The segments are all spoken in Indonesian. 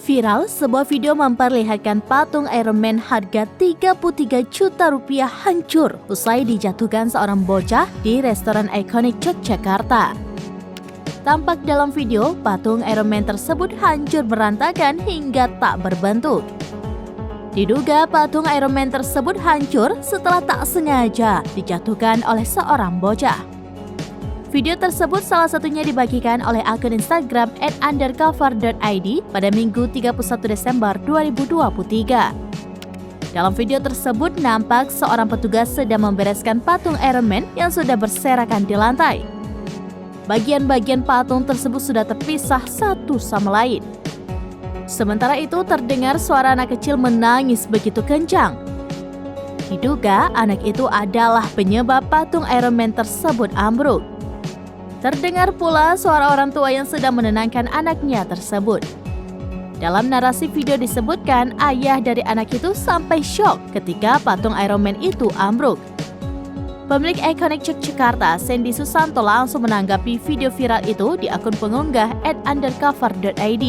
Viral, sebuah video memperlihatkan patung Iron Man harga 33 juta rupiah hancur usai dijatuhkan seorang bocah di restoran ikonik Yogyakarta. Tampak dalam video, patung Iron Man tersebut hancur berantakan hingga tak berbentuk. Diduga patung Iron Man tersebut hancur setelah tak sengaja dijatuhkan oleh seorang bocah. Video tersebut salah satunya dibagikan oleh akun Instagram @undercover.id pada Minggu 31 Desember 2023. Dalam video tersebut nampak seorang petugas sedang membereskan patung Iron Man yang sudah berserakan di lantai. Bagian-bagian patung tersebut sudah terpisah satu sama lain. Sementara itu terdengar suara anak kecil menangis begitu kencang. Diduga anak itu adalah penyebab patung Iron Man tersebut ambruk. Terdengar pula suara orang tua yang sedang menenangkan anaknya tersebut. Dalam narasi video disebutkan ayah dari anak itu sampai syok ketika patung Iron Man itu ambruk. Pemilik ikonik Yogyakarta, Sandy Susanto langsung menanggapi video viral itu di akun pengunggah @undercover.id.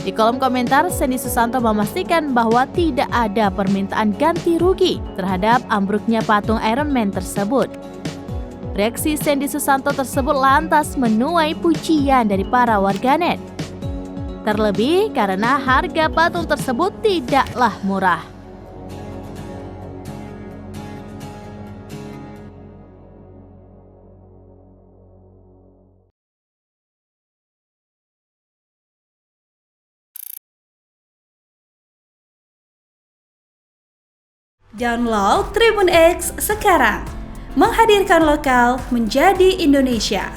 Di kolom komentar, Sandy Susanto memastikan bahwa tidak ada permintaan ganti rugi terhadap ambruknya patung Iron Man tersebut. Reaksi Sandy Susanto tersebut lantas menuai pujian dari para warganet. Terlebih karena harga patung tersebut tidaklah murah. Download Tribun X sekarang, menghadirkan lokal menjadi Indonesia.